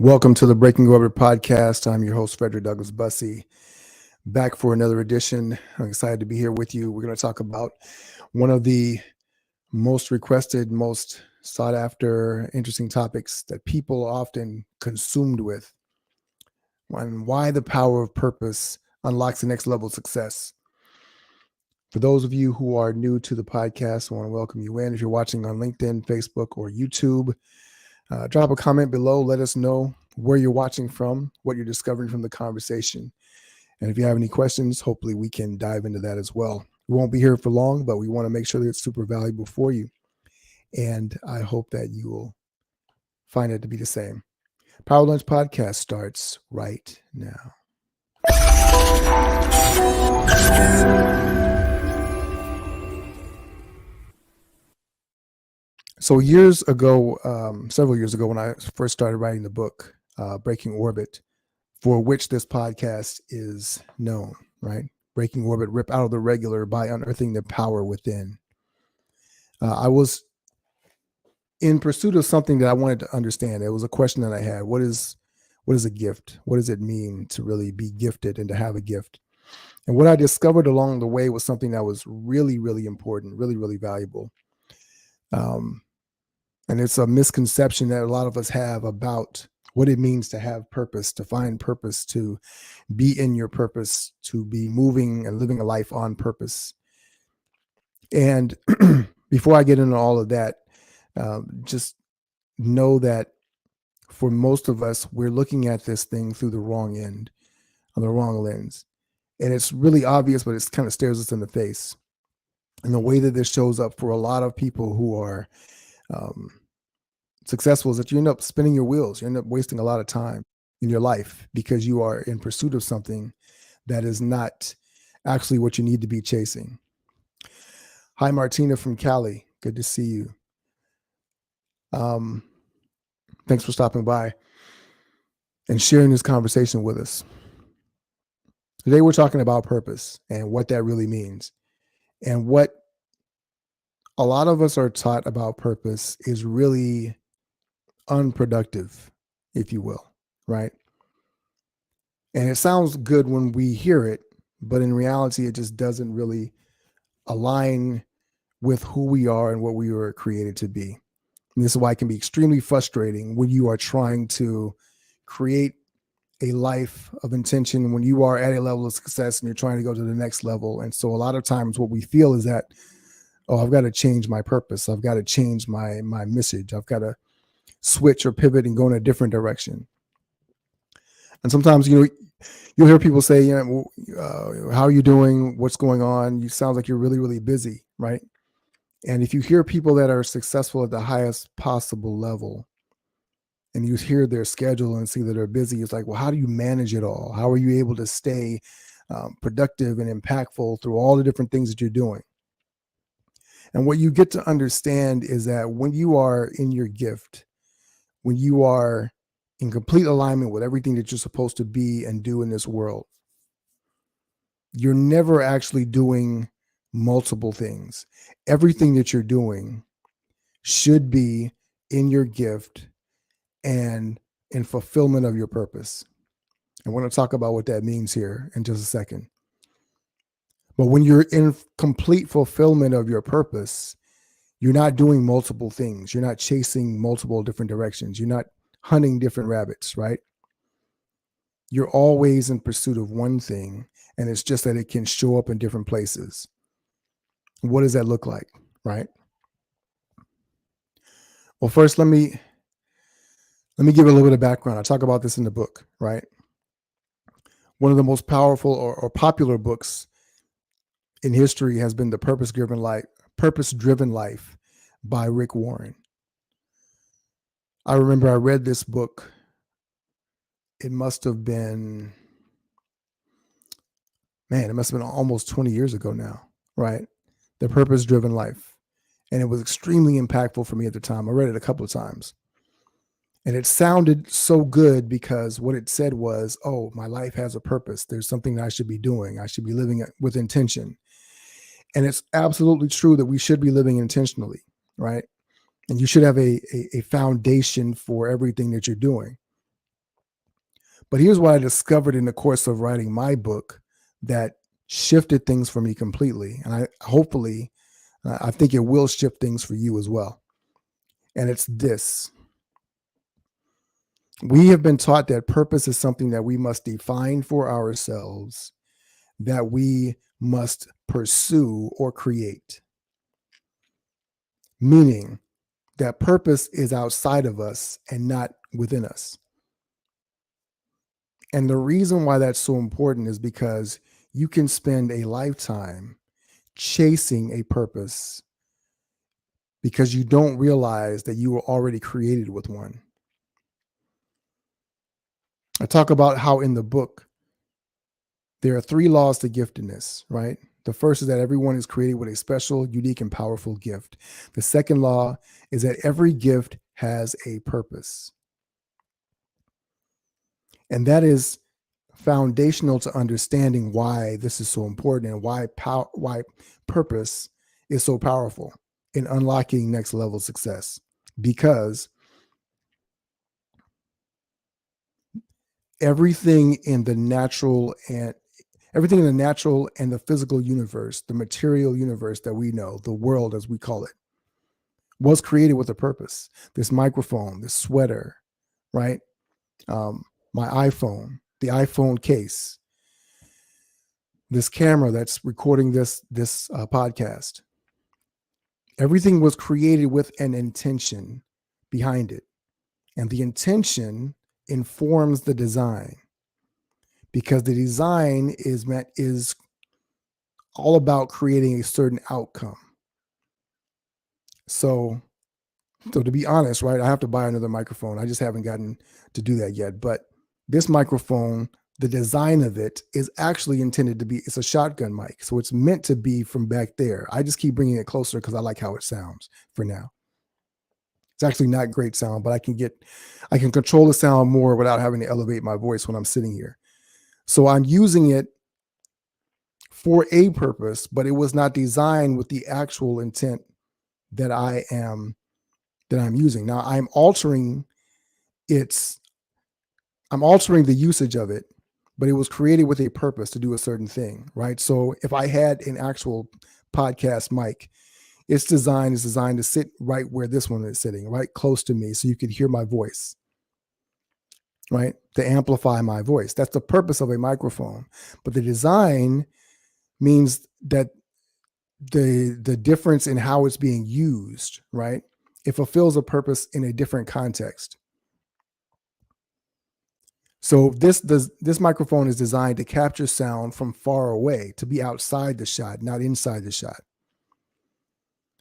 Welcome to the Breaking Orbit podcast. I'm your host, Frederick Douglass Bussey, back for another edition. I'm excited to be here with you. We're going to talk about one of the most requested, most sought after, interesting topics that people are often consumed with, and why the power of purpose unlocks the next level of success. For those of you who are new to the podcast, I want to welcome you in. If you're watching on LinkedIn, Facebook, or YouTube, drop a comment below. Let us know where you're watching from, what you're discovering from the conversation. And if you have any questions, hopefully we can dive into that as well. We won't be here for long, but we want to make sure that it's super valuable for you. And I hope that you will find it to be the same. Power Lunch Podcast starts right now. So years ago, several years ago, when I first started writing the book, Breaking Orbit, for which this podcast is known, right? Breaking Orbit, rip out of the regular by unearthing the power within. I was in pursuit of something that I wanted to understand. It was a question that I had. What is a gift? What does it mean to really be gifted and to have a gift? And what I discovered along the way was something that was really, really important, really, really valuable. And it's a misconception that a lot of us have about what it means to have purpose, to find purpose, to be in your purpose, to be moving and living a life on purpose. And before I get into all of that, just know that for most of us, we're looking at this thing through the wrong end, on the wrong lens. And it's really obvious, but it kind of stares us in the face. And the way that this shows up for a lot of people who are successful is that you end up spinning your wheels. You end up wasting a lot of time in your life because you are in pursuit of something that is not actually what you need to be chasing. Hi, Martina from Cali. Good to see you. Thanks for stopping by and sharing this conversation with us. Today, we're talking about purpose and what that really means. And what a lot of us are taught about purpose is really unproductive, if you will, right? And it sounds good when we hear it, but in reality, it just doesn't really align with who we are and what we were created to be. And this is why it can be extremely frustrating when you are trying to create a life of intention, when you are at a level of success and you're trying to go to the next level. And so a lot of times what we feel is that, oh, I've got to change my purpose. I've got to change my message. I've got to switch or pivot and go in a different direction. And sometimes, you'll hear people say, how are you doing? What's going on? You sound like you're really, really busy, right? And if you hear people that are successful at the highest possible level and you hear their schedule and see that they're busy, it's like, well, how do you manage it all? How are you able to stay productive and impactful through all the different things that you're doing? And what you get to understand is that when you are in your gift, when you are in complete alignment with everything that you're supposed to be and do in this world, you're never actually doing multiple things. Everything that you're doing should be in your gift and in fulfillment of your purpose. And we're going to talk about what that means here in just a second. But when you're in complete fulfillment of your purpose, you're not doing multiple things. You're not chasing multiple different directions. You're not hunting different rabbits, right? You're always in pursuit of one thing, and it's just that it can show up in different places. What does that look like, right? Well, first, let me give a little bit of background. I talk about this in the book, right? One of the most powerful or popular books in history has been The Purpose-Driven Life by Rick Warren. I remember I read this book. It must have been almost 20 years ago now, right? The Purpose-Driven Life. And it was extremely impactful for me at the time. I read it a couple of times. And it sounded so good because what it said was, oh, my life has a purpose. There's something that I should be doing. I should be living with intention. And it's absolutely true that we should be living intentionally, right? And you should have a foundation for everything that you're doing. But here's what I discovered in the course of writing my book that shifted things for me completely. And I think it will shift things for you as well. And it's this: we have been taught that purpose is something that we must define for ourselves, that we must pursue or create, meaning that purpose is outside of us and not within us. And the reason why that's so important is because you can spend a lifetime chasing a purpose because you don't realize that you were already created with one. I talk about how in the book, there are 3 laws to giftedness, right? The first is that everyone is created with a special, unique, and powerful gift. The second law is that every gift has a purpose. And that is foundational to understanding why this is so important and why purpose is so powerful in unlocking next level success. Because everything in the natural and the physical universe, the material universe that we know, the world as we call it, was created with a purpose. This microphone, this sweater, right? My iPhone, the iPhone case, this camera that's recording this podcast. Everything was created with an intention behind it, and the intention informs the design, because the design is all about creating a certain outcome. So to be honest, right, I have to buy another microphone. I just haven't gotten to do that yet. But this microphone, the design of it is actually intended to be, it's a shotgun mic. So it's meant to be from back there. I just keep bringing it closer because I like how it sounds for now. It's actually not great sound, but I can control the sound more without having to elevate my voice when I'm sitting here. So I'm using it for a purpose, but it was not designed with the actual intent that I'm using. Now I'm altering the usage of it, but it was created with a purpose to do a certain thing, right? So if I had an actual podcast mic, its design is designed to sit right where this one is sitting, right close to me, so you could hear my voice, right? To amplify my voice. That's the purpose of a microphone. But the design means that the difference in how it's being used, right? It fulfills a purpose in a different context. So this microphone is designed to capture sound from far away, to be outside the shot, not inside the shot,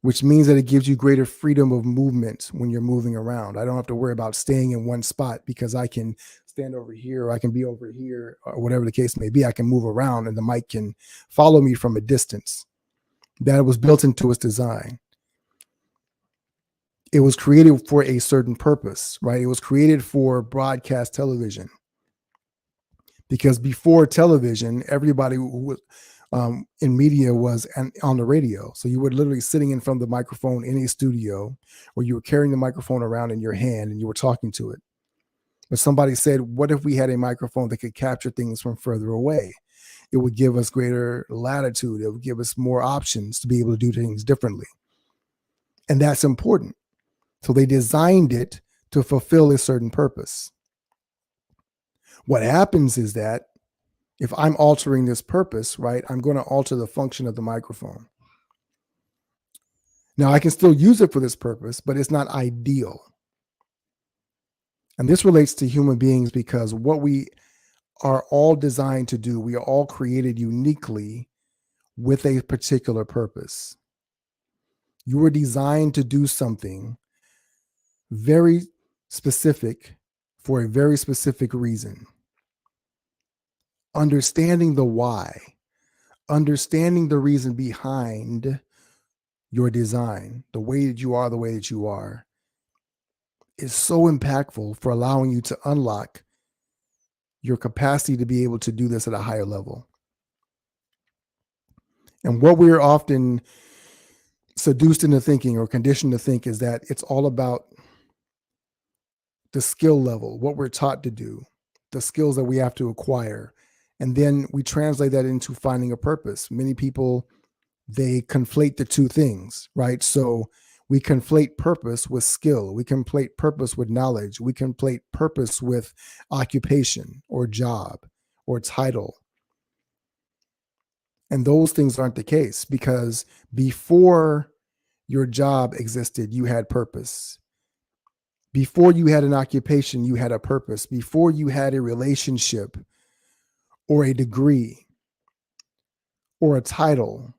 which means that it gives you greater freedom of movement when you're moving around. I don't have to worry about staying in one spot because I can stand over here, or I can be over here, or whatever the case may be. I can move around and the mic can follow me from a distance. That was built into its design. It was created for a certain purpose, right? It was created for broadcast television. Because before television, everybody who was in media was on the radio. So you were literally sitting in front of the microphone in a studio, or you were carrying the microphone around in your hand and you were talking to it. But somebody said, what if we had a microphone that could capture things from further away? It would give us greater latitude. It would give us more options to be able to do things differently. And that's important. So they designed it to fulfill a certain purpose. What happens is that if I'm altering this purpose, right, I'm going to alter the function of the microphone. Now, I can still use it for this purpose, but it's not ideal. And this relates to human beings because what we are all designed to do, we are all created uniquely with a particular purpose. You were designed to do something very specific for a very specific reason. Understanding the why, understanding the reason behind your design, the way that you are, is so impactful for allowing you to unlock your capacity to be able to do this at a higher level. And what we're often seduced into thinking or conditioned to think is that it's all about the skill level, what we're taught to do, the skills that we have to acquire. And then we translate that into finding a purpose. Many people, they conflate the two things, right? So we conflate purpose with skill. We conflate purpose with knowledge. We conflate purpose with occupation or job or title. And those things aren't the case, because before your job existed, you had purpose. Before you had an occupation, you had a purpose. Before you had a relationship or a degree or a title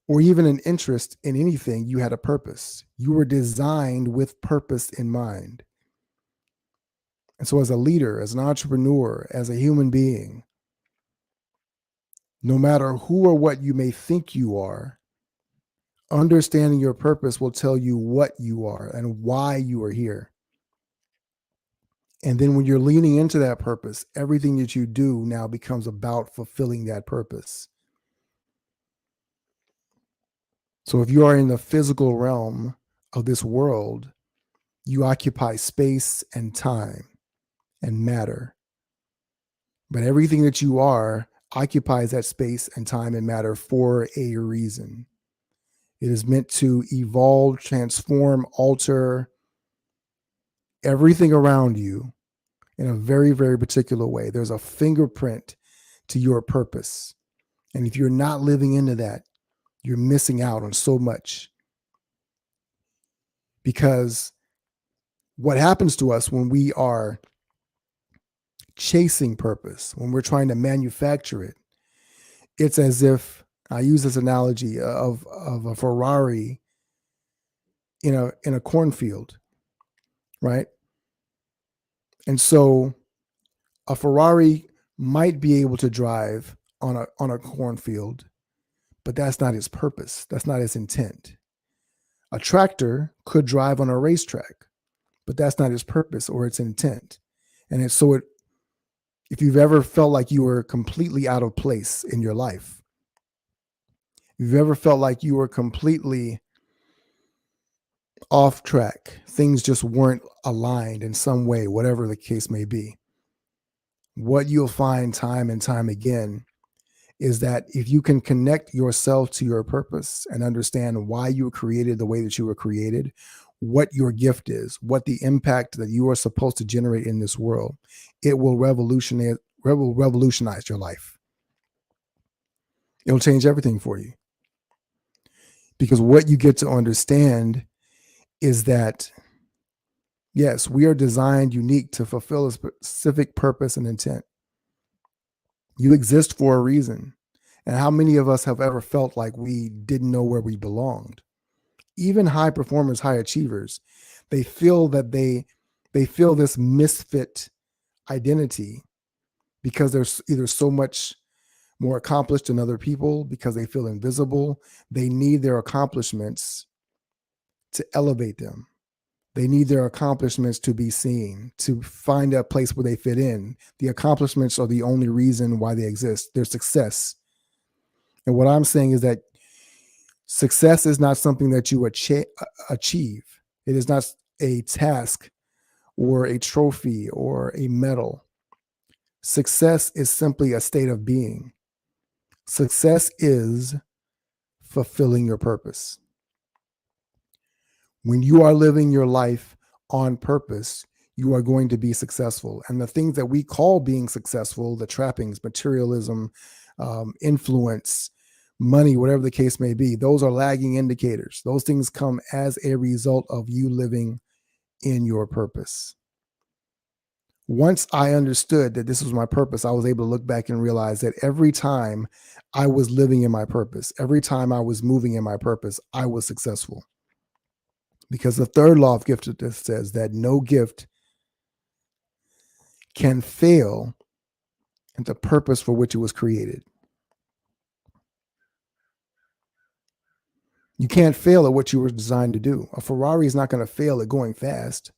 or even an interest in anything, you had a purpose. You were designed with purpose in mind. And so as a leader, as an entrepreneur, as a human being, no matter who or what you may think you are, understanding your purpose will tell you what you are and why you are here. And then when you're leaning into that purpose, everything that you do now becomes about fulfilling that purpose. So if you are in the physical realm of this world, you occupy space and time and matter. But everything that you are occupies that space and time and matter for a reason. It is meant to evolve, transform, alter everything around you in a very, very particular way. There's a fingerprint to your purpose. And if you're not living into that, you're missing out on so much. Because what happens to us when we are chasing purpose, when we're trying to manufacture it, it's as if, I use this analogy of a Ferrari in a cornfield, right? And so a Ferrari might be able to drive on a cornfield, but that's not its purpose. That's not its intent. A tractor could drive on a racetrack, but that's not its purpose or its intent. And if you've ever felt like you were completely out of place in your life, if you've ever felt like you were completely off track, things just weren't aligned in some way, whatever the case may be, what you'll find time and time again is that if you can connect yourself to your purpose and understand why you were created the way that you were created, what your gift is, what the impact that you are supposed to generate in this world, it will revolutionize your life. It'll change everything for you. Because what you get to understand is that, yes, we are designed unique to fulfill a specific purpose and intent. You exist for a reason. And how many of us have ever felt like we didn't know where we belonged? Even high performers, high achievers, they feel that they feel this misfit identity because they're either so much more accomplished than other people, because they feel invisible. They need their accomplishments to elevate them. They need their accomplishments to be seen, to find a place where they fit in. The accomplishments are the only reason why they exist. Their success. And what I'm saying is that success is not something that you achieve. It is not a task or a trophy or a medal. Success is simply a state of being. Success is fulfilling your purpose. When you are living your life on purpose, you are going to be successful. And the things that we call being successful, the trappings, materialism, influence, money, whatever the case may be, those are lagging indicators. Those things come as a result of you living in your purpose. Once I understood that this was my purpose, I was able to look back and realize that every time I was living in my purpose, every time I was moving in my purpose, I was successful. Because the third law of giftedness says that no gift can fail at the purpose for which it was created. You can't fail at what you were designed to do. A Ferrari is not going to fail at going fast.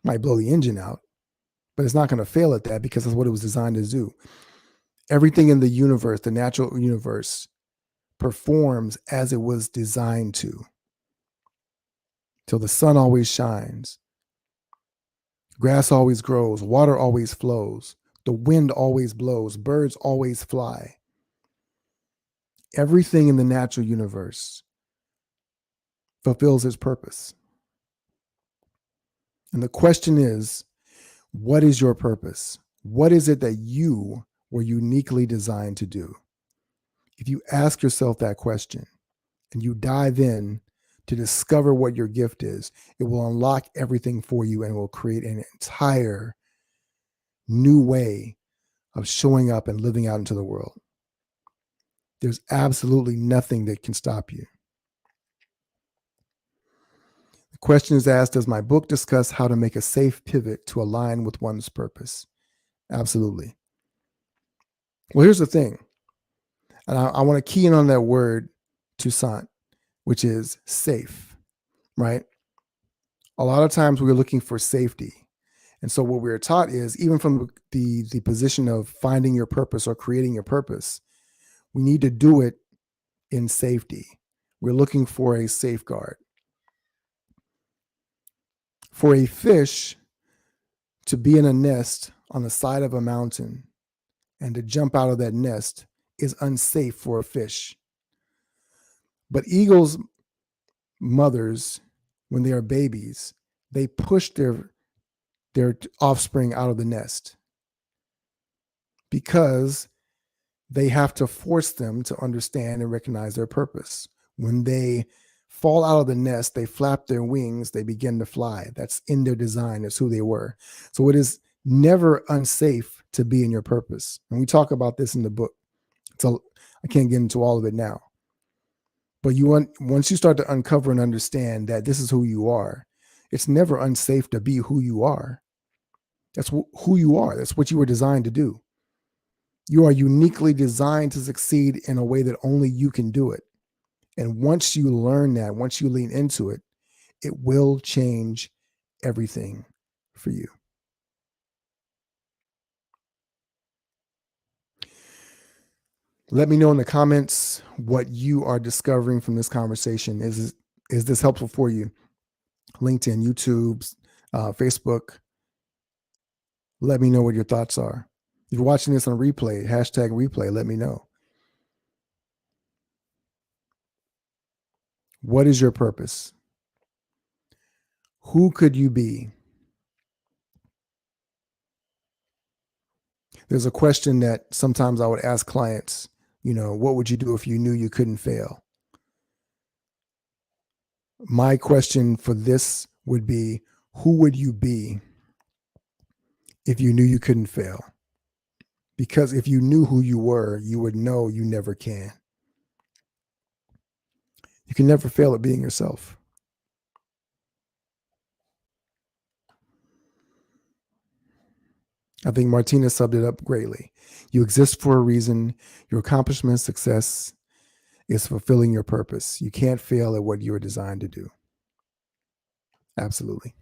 It might blow the engine out, but it's not going to fail at that because that's what it was designed to do. Everything in the universe, the natural universe, performs as it was designed to. Till the sun always shines. Grass always grows, water always flows, the wind always blows, birds always fly. Everything in the natural universe fulfills its purpose. And the question is, what is your purpose? What is it that you were uniquely designed to do? If you ask yourself that question and you dive in to discover what your gift is, it will unlock everything for you and will create an entire new way of showing up and living out into the world. There's absolutely nothing that can stop you. The question is asked, does my book discuss how to make a safe pivot to align with one's purpose? Absolutely. Well, here's the thing. And I want to key in on that word, Toussaint, which is safe, right? A lot of times we're looking for safety. And so what we're taught is, even from the position of finding your purpose or creating your purpose, we need to do it in safety. We're looking for a safeguard. For a fish to be in a nest on the side of a mountain and to jump out of that nest is unsafe for a fish. But eagles' mothers, when they are babies, they push their offspring out of the nest because they have to force them to understand and recognize their purpose. When they fall out of the nest, they flap their wings, they begin to fly. That's in their design, that's who they were. So it is never unsafe to be in your purpose. And we talk about this in the book. So I can't get into all of it now. But once you start to uncover and understand that this is who you are, it's never unsafe to be who you are. That's who you are. That's what you were designed to do. You are uniquely designed to succeed in a way that only you can do it. And once you learn that, once you lean into it, it will change everything for you. Let me know in the comments what you are discovering from this conversation. Is this helpful for you? LinkedIn, YouTube, Facebook. Let me know what your thoughts are. If you're watching this on replay, #replay, let me know. What is your purpose? Who could you be? There's a question that sometimes I would ask clients, what would you do if you knew you couldn't fail? My question for this would be, who would you be if you knew you couldn't fail? Because if you knew who you were, you would know you never can. You can never fail at being yourself. I think Martina summed it up greatly. You exist for a reason. Your accomplishment, success is fulfilling your purpose. You can't fail at what you were designed to do. Absolutely.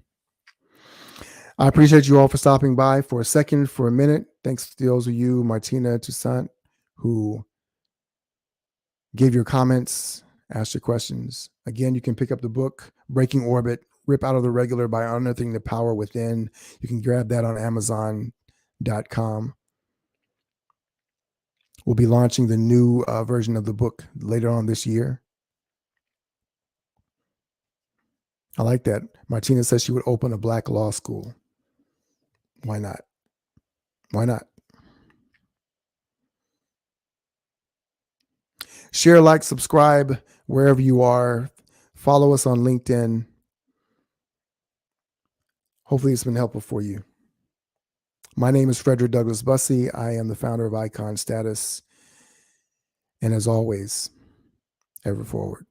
I appreciate you all for stopping by for a second, for a minute. Thanks to those of you, Martina, Toussaint, who gave your comments, asked your questions. Again, you can pick up the book, Breaking Orbit, Rip Out of the Regular by Unearthing the Power Within. You can grab that on Amazon.com. We'll be launching the new version of the book later on this year. I like that. Martina says she would open a Black law school. Why not? Why not? Share, like, subscribe wherever you are. Follow us on LinkedIn. Hopefully it's been helpful for you. My name is Frederick Douglass Bussey. I am the founder of Icon Status. And as always, ever forward.